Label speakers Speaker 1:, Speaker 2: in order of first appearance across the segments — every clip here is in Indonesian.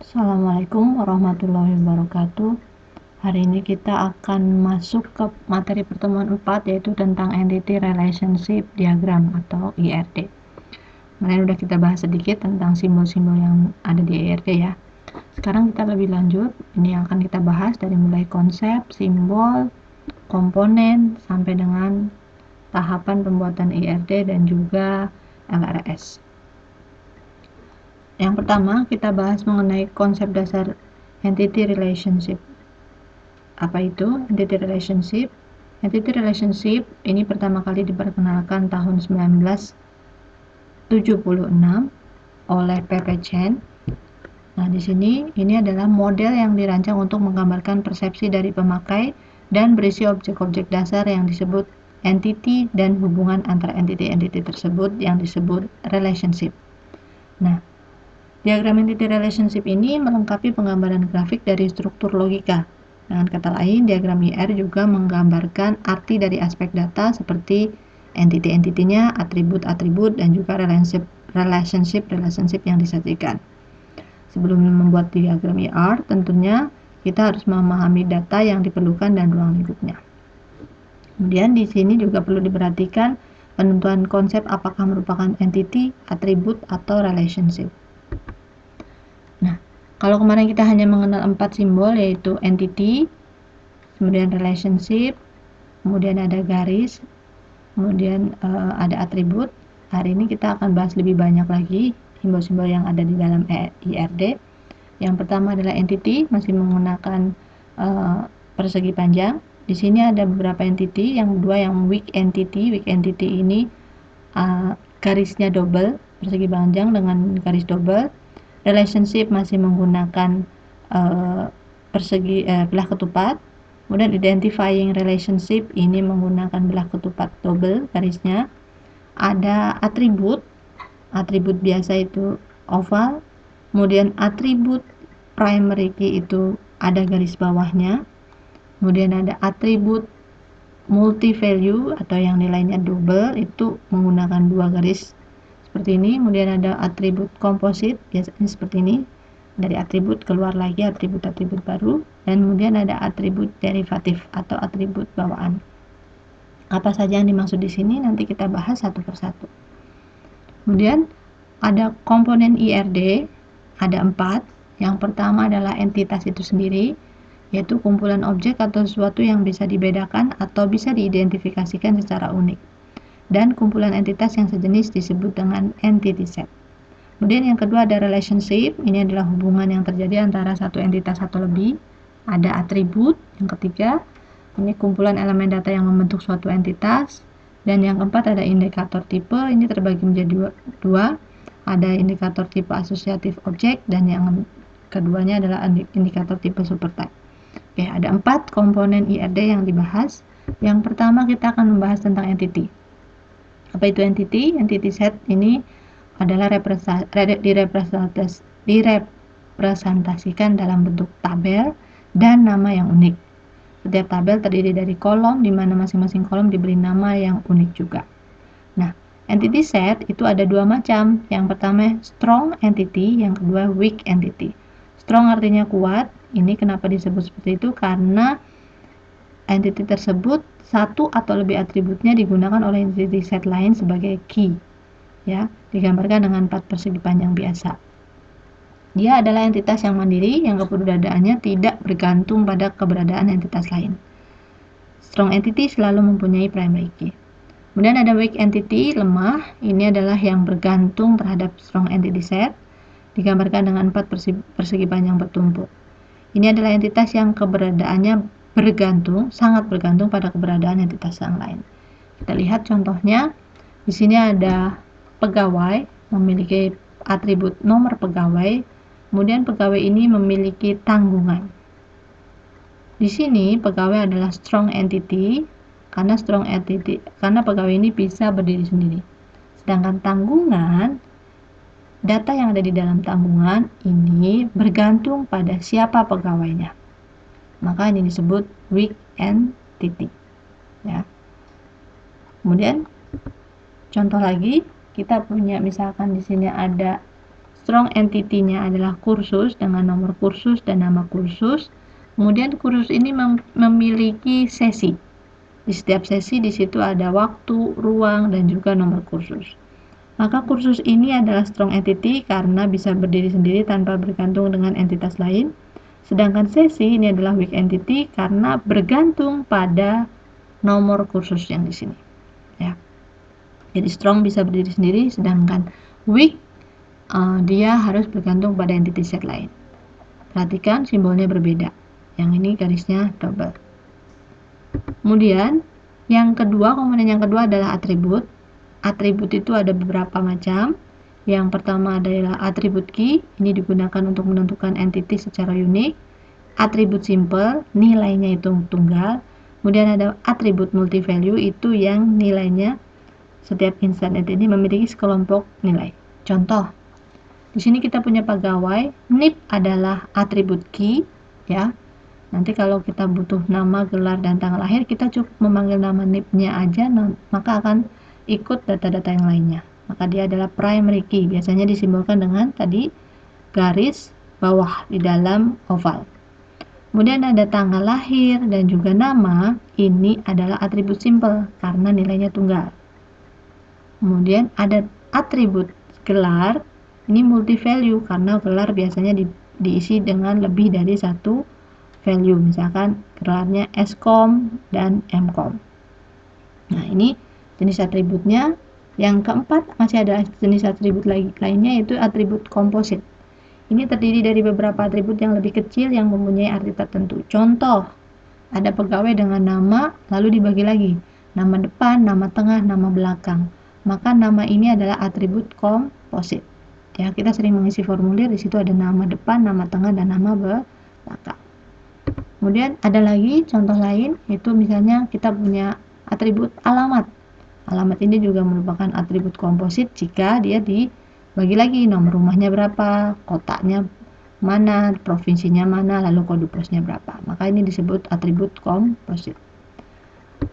Speaker 1: Assalamualaikum warahmatullahi wabarakatuh. Hari ini kita akan masuk ke materi pertemuan 4, yaitu tentang Entity Relationship Diagram atau IRD. Kemarin udah kita bahas sedikit tentang simbol-simbol yang ada di IRD ya. Sekarang kita lebih lanjut, ini yang akan kita bahas dari mulai konsep, simbol, komponen, sampai dengan tahapan pembuatan IRD dan juga LRS. Yang pertama, kita bahas mengenai konsep dasar Entity Relationship. Apa itu Entity Relationship? Entity Relationship ini pertama kali diperkenalkan tahun 1976 oleh P.P. Chen. Nah, di sini ini adalah model yang dirancang untuk menggambarkan persepsi dari pemakai dan berisi objek-objek dasar yang disebut entity dan hubungan antara entity-entity tersebut yang disebut relationship. Nah, diagram entity relationship ini melengkapi penggambaran grafik dari struktur logika. Dengan kata lain, diagram IR juga menggambarkan arti dari aspek data seperti entity-entitinya, atribut-atribut, dan juga relationship yang disajikan. Sebelum membuat diagram IR, tentunya kita harus memahami data yang diperlukan dan ruang lingkupnya. Kemudian di sini juga perlu diperhatikan penentuan konsep apakah merupakan entity, atribut, atau relationship. Nah, kalau kemarin kita hanya mengenal 4 simbol, yaitu entity, kemudian relationship, kemudian ada garis, kemudian ada atribut. Hari ini kita akan bahas lebih banyak lagi simbol-simbol yang ada di dalam IRD. Yang pertama adalah entity, masih menggunakan persegi panjang. Di sini ada beberapa entity, yang kedua yang weak entity. Weak entity ini garisnya double, persegi panjang dengan garis double. Relationship masih menggunakan belah ketupat. Kemudian identifying relationship ini menggunakan belah ketupat double garisnya. Ada atribut biasa itu oval. Kemudian atribut primary key itu ada garis bawahnya. Kemudian ada atribut multi value atau yang nilainya double, itu menggunakan dua garis seperti ini. Kemudian ada atribut komposit, biasanya seperti ini, dari atribut keluar lagi atribut-atribut baru. Dan kemudian ada atribut derivatif atau atribut bawaan. Apa saja yang dimaksud di sini nanti kita bahas satu persatu. Kemudian ada komponen IRD, ada 4. Yang pertama adalah entitas itu sendiri, yaitu kumpulan objek atau sesuatu yang bisa dibedakan atau bisa diidentifikasikan secara unik. Dan kumpulan entitas yang sejenis disebut dengan entity set. Kemudian yang kedua ada relationship, ini adalah hubungan yang terjadi antara satu entitas atau lebih. Ada atribut, yang ketiga, ini kumpulan elemen data yang membentuk suatu entitas. Dan yang keempat ada indikator tipe, ini terbagi menjadi dua. Ada indikator tipe asosiatif objek dan yang keduanya adalah indikator tipe supertype. Oke, ada 4 komponen IRD yang dibahas. Yang pertama kita akan membahas tentang entity. Apa itu entity? Entity set ini adalah direpresentasikan dalam bentuk tabel dan nama yang unik. Setiap tabel terdiri dari kolom, di mana masing-masing kolom diberi nama yang unik juga. Nah, entity set itu ada dua macam. Yang pertama strong entity, yang kedua weak entity. Strong artinya kuat. Ini kenapa disebut seperti itu? Karena entity tersebut satu atau lebih atributnya digunakan oleh entity set lain sebagai key. Ya, digambarkan dengan 4 persegi panjang biasa. Dia adalah entitas yang mandiri yang keberadaannya tidak bergantung pada keberadaan entitas lain. Strong entity selalu mempunyai primary key. Kemudian ada weak entity, lemah. Ini adalah yang bergantung terhadap strong entity set, digambarkan dengan 4 persegi panjang bertumpuk. Ini adalah entitas yang keberadaannya bergantung, sangat bergantung pada keberadaan entitas yang lain. Kita lihat contohnya. Di sini ada pegawai, memiliki atribut nomor pegawai. Kemudian pegawai ini memiliki tanggungan. Di sini pegawai adalah strong entity karena pegawai ini bisa berdiri sendiri. Sedangkan tanggungan, data yang ada di dalam tanggungan ini bergantung pada siapa pegawainya. Maka ini disebut weak entity. Ya. Kemudian contoh lagi, kita punya misalkan di sini ada strong entity-nya adalah kursus dengan nomor kursus dan nama kursus. Kemudian kursus ini memiliki sesi. Di setiap sesi di situ ada waktu, ruang, dan juga nomor kursus. Maka kursus ini adalah strong entity karena bisa berdiri sendiri tanpa bergantung dengan entitas lain. Sedangkan sesi ini adalah weak entity karena bergantung pada nomor kursus yang di sini. Ya. Jadi strong bisa berdiri sendiri, sedangkan weak dia harus bergantung pada entity set lain. Perhatikan simbolnya berbeda. Yang ini garisnya double. Kemudian komponen yang kedua adalah atribut. Atribut itu ada beberapa macam. Yang pertama adalah atribut key. Ini digunakan untuk menentukan entity secara unik. Atribut simple, nilainya itu tunggal. Kemudian ada atribut multi-value, itu yang nilainya setiap instansi ini memiliki sekelompok nilai. Contoh, di sini kita punya pegawai, NIP adalah atribut key, ya. Nanti kalau kita butuh nama, gelar, dan tanggal lahir, kita cukup memanggil nama NIP-nya aja, maka akan ikut data-data yang lainnya. Maka dia adalah primary key, biasanya disimbolkan dengan tadi garis bawah di dalam oval. Kemudian ada tanggal lahir dan juga nama, ini adalah atribut simple karena nilainya tunggal. Kemudian ada atribut gelar, ini multi value karena gelar biasanya diisi dengan lebih dari satu value, misalkan gelarnya Skom dan Mkom. Nah, ini jenis atributnya. Yang keempat masih ada jenis atribut lainnya, yaitu atribut komposit. Ini terdiri dari beberapa atribut yang lebih kecil yang mempunyai arti tertentu. Contoh, ada pegawai dengan nama lalu dibagi lagi, nama depan, nama tengah, nama belakang. Maka nama ini adalah atribut komposit. Ya, kita sering mengisi formulir, di situ ada nama depan, nama tengah, dan nama belakang. Kemudian ada lagi contoh lain, yaitu misalnya kita punya atribut alamat. Alamat ini juga merupakan atribut komposit jika dia dibagi lagi, nomor rumahnya berapa, kotaknya mana, provinsinya mana, lalu kode posnya berapa. Maka ini disebut atribut komposit.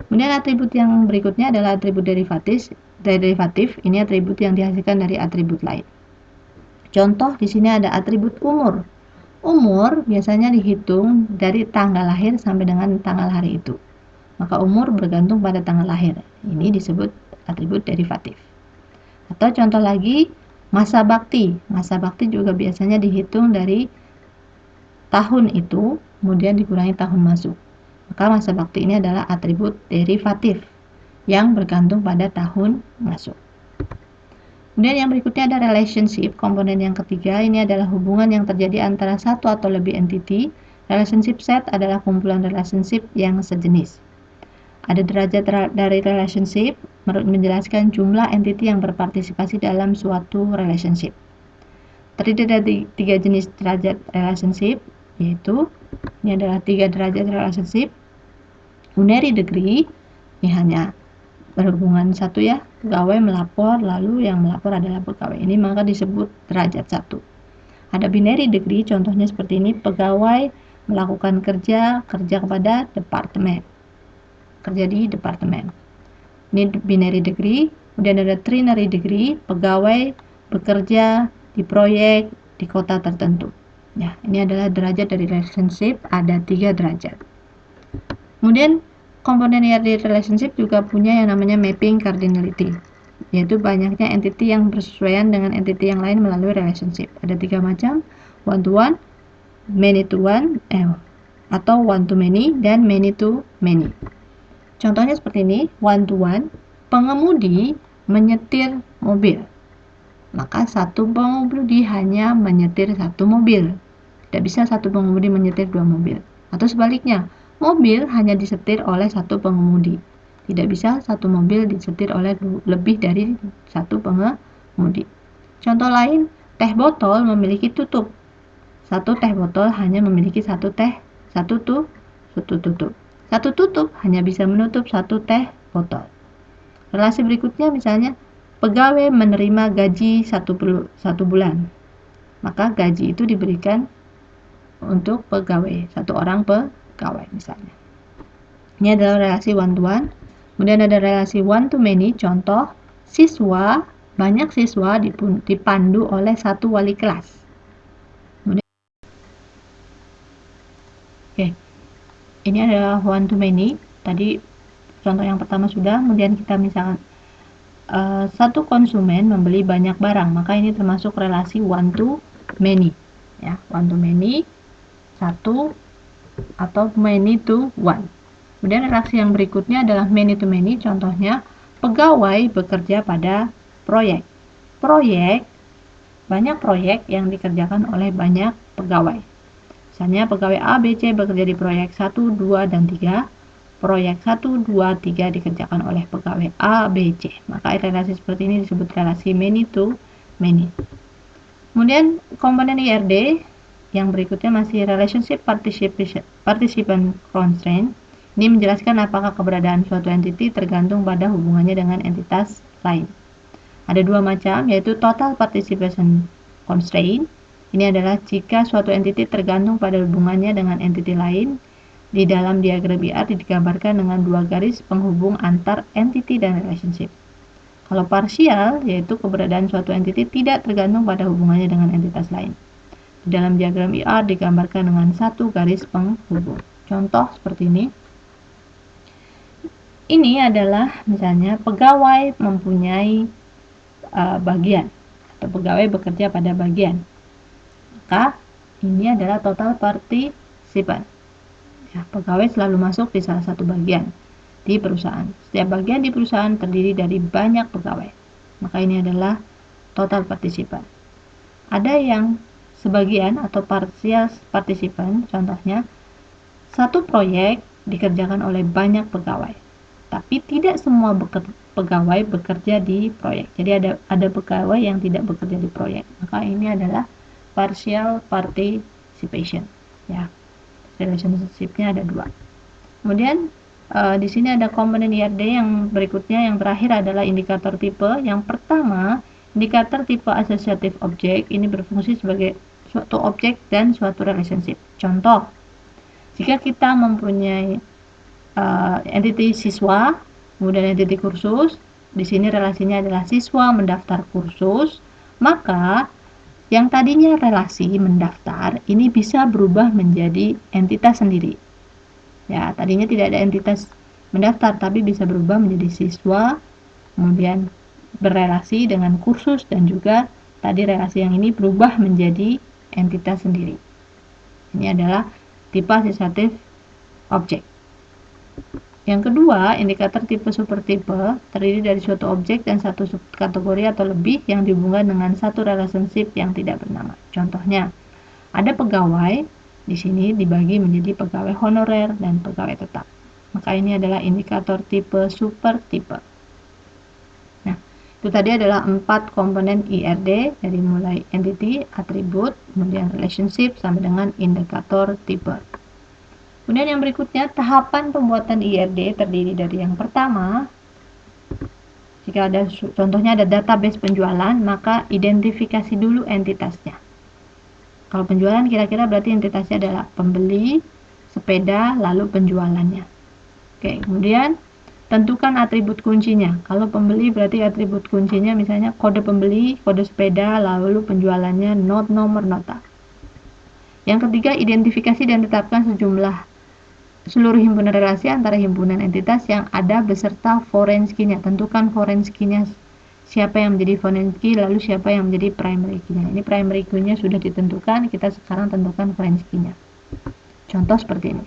Speaker 1: Kemudian atribut yang berikutnya adalah atribut derivatif. Ini atribut yang dihasilkan dari atribut lain. Contoh di sini ada atribut umur. Umur biasanya dihitung dari tanggal lahir sampai dengan tanggal hari itu. Maka umur bergantung pada tanggal lahir. Ini disebut atribut derivatif. Atau contoh lagi, masa bakti. Masa bakti juga biasanya dihitung dari tahun itu, kemudian dikurangi tahun masuk. Maka masa bakti ini adalah atribut derivatif yang bergantung pada tahun masuk. Kemudian yang berikutnya ada relationship. Komponen yang ketiga ini adalah hubungan yang terjadi antara satu atau lebih entity. Relationship set adalah kumpulan relationship yang sejenis. Ada derajat dari relationship menjelaskan jumlah entity yang berpartisipasi dalam suatu relationship. Terdiri dari 3 jenis derajat relationship, yaitu ini adalah 3 derajat relationship. Unary degree, ini hanya berhubungan satu ya, pegawai melapor, lalu yang melapor adalah pegawai. Ini maka disebut derajat 1. Ada binary degree, contohnya seperti ini, pegawai melakukan kerja kepada departemen. Kerja di departemen. Ini binary degree. Kemudian ada trinary degree, pegawai bekerja di proyek di kota tertentu. Ya, ini adalah derajat dari relationship, ada 3 derajat. Kemudian komponen dari relationship juga punya yang namanya mapping cardinality, yaitu banyaknya entity yang bersesuaian dengan entity yang lain melalui relationship. Ada 3 macam, one to one, many to one, atau one to many, dan many to many. Contohnya seperti ini, one to one, pengemudi menyetir mobil. Maka satu pengemudi hanya menyetir satu mobil. Tidak bisa satu pengemudi menyetir 2 mobil. Atau sebaliknya, mobil hanya disetir oleh satu pengemudi. Tidak bisa satu mobil disetir oleh lebih dari satu pengemudi. Contoh lain, teh botol memiliki tutup. Satu teh botol hanya memiliki satu tutup. Satu tutup hanya bisa menutup satu teh botol. Relasi berikutnya misalnya, pegawai menerima gaji satu bulan. Maka gaji itu diberikan untuk pegawai, satu orang pegawai misalnya. Ini adalah relasi one to one. Kemudian ada relasi one to many, contoh, siswa banyak siswa dipandu oleh satu wali kelas. Kemudian, ini adalah one to many. Tadi contoh yang pertama sudah. Kemudian kita misalkan satu konsumen membeli banyak barang, maka ini termasuk relasi one to many. Ya, one to many, satu atau many to one. Kemudian relasi yang berikutnya adalah many to many. Contohnya, pegawai bekerja pada proyek. Banyak proyek yang dikerjakan oleh banyak pegawai. Misalnya pegawai A, B, C bekerja di proyek 1, 2, dan 3. Proyek 1, 2, 3 dikerjakan oleh pegawai A, B, C. Maka relasi seperti ini disebut relasi many to many. Kemudian komponen IRD yang berikutnya masih relationship participant constraint. Ini menjelaskan apakah keberadaan suatu entity tergantung pada hubungannya dengan entitas lain. Ada dua macam, yaitu total participation constraint. Ini adalah jika suatu entity tergantung pada hubungannya dengan entity lain. Di dalam diagram IR digambarkan dengan dua garis penghubung antar entity dan relationship. Kalau parsial, yaitu keberadaan suatu entity tidak tergantung pada hubungannya dengan entitas lain. Di dalam diagram IR digambarkan dengan satu garis penghubung. Contoh seperti ini. Ini adalah misalnya pegawai mempunyai bagian atau pegawai bekerja pada bagian. Maka ini adalah total participant. Ya, pegawai selalu masuk di salah satu bagian di perusahaan. Setiap bagian di perusahaan terdiri dari banyak pegawai. Maka ini adalah total participant. Ada yang sebagian atau partial participant, contohnya satu proyek dikerjakan oleh banyak pegawai. Tapi tidak semua pegawai bekerja di proyek. Jadi ada pegawai yang tidak bekerja di proyek. Maka ini adalah partial participation. Ya. Relationship-nya ada dua. Kemudian di sini ada komponen IRD yang berikutnya, yang terakhir adalah indikator tipe. Yang pertama, indikator tipe associative object ini berfungsi sebagai suatu objek dan suatu relationship. Contoh, jika kita mempunyai entity siswa, kemudian entity kursus, di sini relasinya adalah siswa mendaftar kursus, maka yang tadinya relasi mendaftar ini bisa berubah menjadi entitas sendiri. Ya, tadinya tidak ada entitas mendaftar tapi bisa berubah menjadi siswa, kemudian berelasi dengan kursus, dan juga tadi relasi yang ini berubah menjadi entitas sendiri. Ini adalah tipe associative object. Yang kedua, indikator tipe supertipe terdiri dari suatu objek dan satu subkategori atau lebih yang dihubungkan dengan satu relationship yang tidak bernama. Contohnya, ada pegawai, di sini dibagi menjadi pegawai honorer dan pegawai tetap. Maka ini adalah indikator tipe supertipe. Nah, itu tadi adalah 4 komponen IRD, dari mulai entity, atribut, kemudian relationship, sampai dengan indikator tipe. Kemudian yang berikutnya, tahapan pembuatan IRD terdiri dari yang pertama, jika ada contohnya ada database penjualan, maka identifikasi dulu entitasnya. Kalau penjualan kira-kira berarti entitasnya adalah pembeli, sepeda, lalu penjualannya. Oke, kemudian tentukan atribut kuncinya. Kalau pembeli berarti atribut kuncinya misalnya kode pembeli, kode sepeda, lalu penjualannya, nomor nota. Yang ketiga, identifikasi dan tetapkan seluruh himpunan relasi antara himpunan entitas yang ada beserta foreign key-nya. Tentukan foreign key-nya, siapa yang menjadi foreign key, lalu siapa yang menjadi primary key-nya. Ini primary key-nya sudah ditentukan, kita sekarang tentukan foreign key-nya. Contoh seperti ini.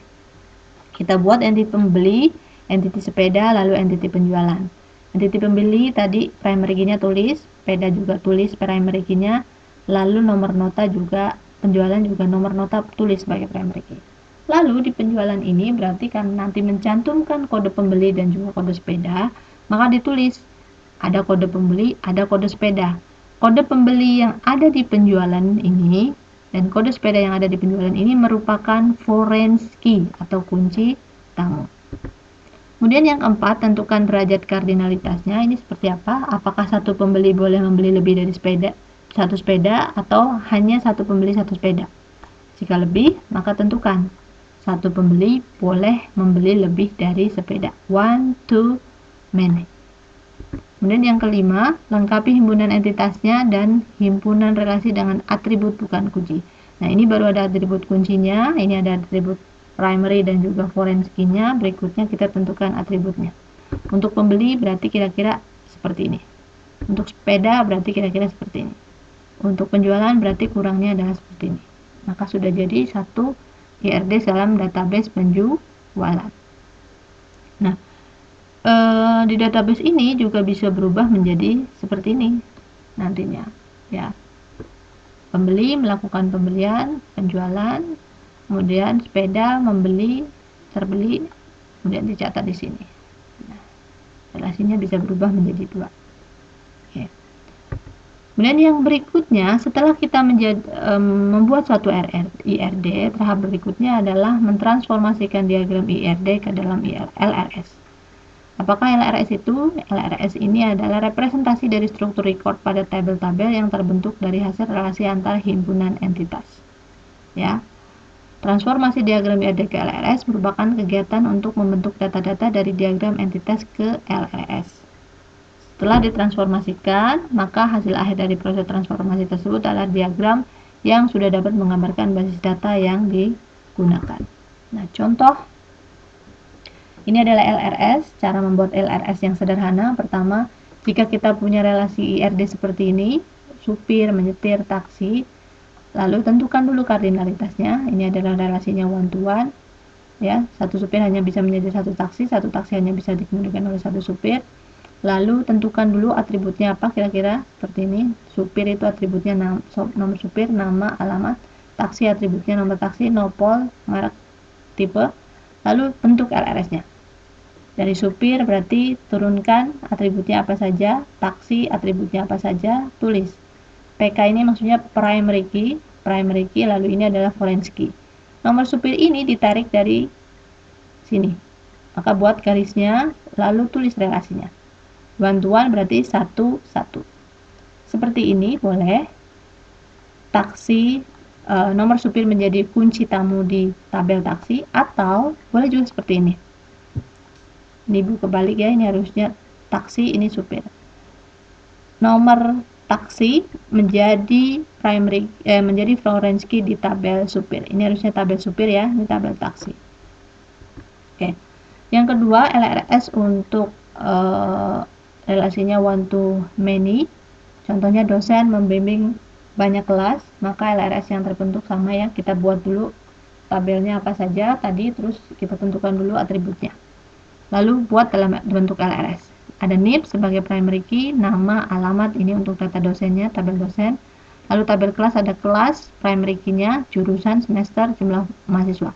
Speaker 1: Kita buat entity pembeli, entity sepeda, lalu entity penjualan. Entity pembeli tadi primary key-nya tulis, sepeda juga tulis primary key-nya, lalu nomor nota juga, penjualan juga nomor nota tulis sebagai primary key. Lalu di penjualan ini berarti kan nanti mencantumkan kode pembeli dan juga kode sepeda, maka ditulis ada kode pembeli, ada kode sepeda. Kode pembeli yang ada di penjualan ini dan kode sepeda yang ada di penjualan ini merupakan foreign key atau kunci tamu. Kemudian yang keempat, tentukan derajat kardinalitasnya. Ini seperti apa? Apakah satu pembeli boleh membeli lebih dari satu sepeda atau hanya satu pembeli satu sepeda? Jika lebih, maka tentukan satu pembeli boleh membeli lebih dari sepeda. One to many. Kemudian yang kelima, lengkapi himpunan entitasnya dan himpunan relasi dengan atribut bukan kunci. Nah, ini baru ada atribut kuncinya, ini ada atribut primary dan juga foreign key-nya. Berikutnya kita tentukan atributnya. Untuk pembeli berarti kira-kira seperti ini. Untuk sepeda berarti kira-kira seperti ini. Untuk penjualan berarti kurangnya adalah seperti ini. Maka sudah jadi satu IRD dalam database penjualan. Nah, di database ini juga bisa berubah menjadi seperti ini nantinya, ya. Pembeli melakukan pembelian, penjualan, kemudian sepeda membeli, terbeli, kemudian dicatat di sini. Nah, relasinya bisa berubah menjadi dua. Oke. Kemudian yang berikutnya, setelah kita membuat suatu IRD, tahap berikutnya adalah mentransformasikan diagram IRD ke dalam LRS. Apakah LRS itu? LRS ini adalah representasi dari struktur record pada tabel-tabel yang terbentuk dari hasil relasi antar himpunan entitas. Ya. Transformasi diagram IRD ke LRS merupakan kegiatan untuk membentuk data-data dari diagram entitas ke LRS. Setelah ditransformasikan, maka hasil akhir dari proses transformasi tersebut adalah diagram yang sudah dapat menggambarkan basis data yang digunakan. Nah, contoh ini adalah LRS. Cara membuat LRS yang sederhana. Pertama, jika kita punya relasi IRD seperti ini, supir, menyetir, taksi, lalu tentukan dulu kardinalitasnya. Ini adalah relasinya one to one. Ya, satu supir hanya bisa menyetir satu taksi hanya bisa dikemudikan oleh satu supir. Lalu tentukan dulu atributnya apa kira-kira seperti ini. Supir itu atributnya nomor supir, nama, alamat. Taksi atributnya nomor taksi, nopol, merek, tipe. Lalu bentuk LRS-nya. Dari supir berarti turunkan atributnya apa saja, taksi atributnya apa saja, tulis. PK ini maksudnya primary key, lalu ini adalah foreign key. Nomor supir ini ditarik dari sini. Maka buat garisnya, lalu tulis relasinya. One to one berarti 1, 1. Seperti ini boleh. Taksi, nomor supir menjadi kunci tamu di tabel taksi, atau boleh juga seperti ini. Ini ibu kebalik ya, ini harusnya taksi, ini supir. Nomor taksi menjadi menjadi foreign key di tabel supir. Ini harusnya tabel supir ya, ini tabel taksi. Oke. Yang kedua, LRS untuk relasinya one to many. Contohnya dosen membimbing banyak kelas, maka LRS yang terbentuk sama ya, kita buat dulu tabelnya apa saja tadi, terus kita tentukan dulu atributnya. Lalu buat dalam bentuk LRS. Ada NIP sebagai primary key, nama, alamat, ini untuk data dosennya, tabel dosen. Lalu tabel kelas ada kelas, primary key-nya, jurusan, semester, jumlah mahasiswa.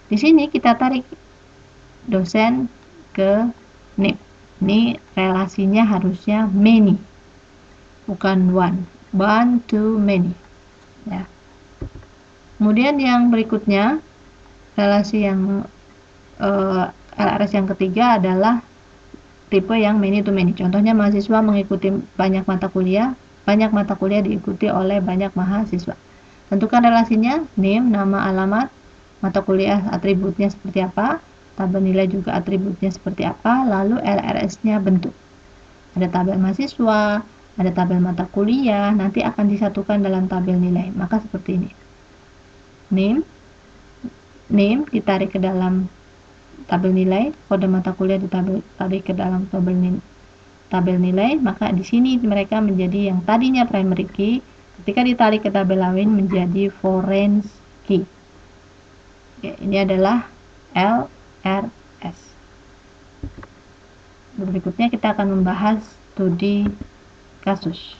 Speaker 1: Di sini kita tarik dosen ke NIP. Ini relasinya harusnya many, bukan one. One to many. Ya. Kemudian yang berikutnya, relasi yang LRS yang ketiga adalah tipe yang many to many. Contohnya mahasiswa mengikuti banyak mata kuliah diikuti oleh banyak mahasiswa. Tentukan relasinya, name, nama, alamat, mata kuliah atributnya seperti apa, tabel nilai juga atributnya seperti apa, lalu LRS-nya bentuk. Ada tabel mahasiswa, ada tabel mata kuliah, nanti akan disatukan dalam tabel nilai. Maka seperti ini. Name ditarik ke dalam tabel nilai, kode mata kuliah ditarik ke dalam tabel nilai, maka di sini mereka menjadi yang tadinya primary key, ketika ditarik ke tabel lain menjadi foreign key. Oke, ini adalah LRS. Berikutnya kita akan membahas studi kasus.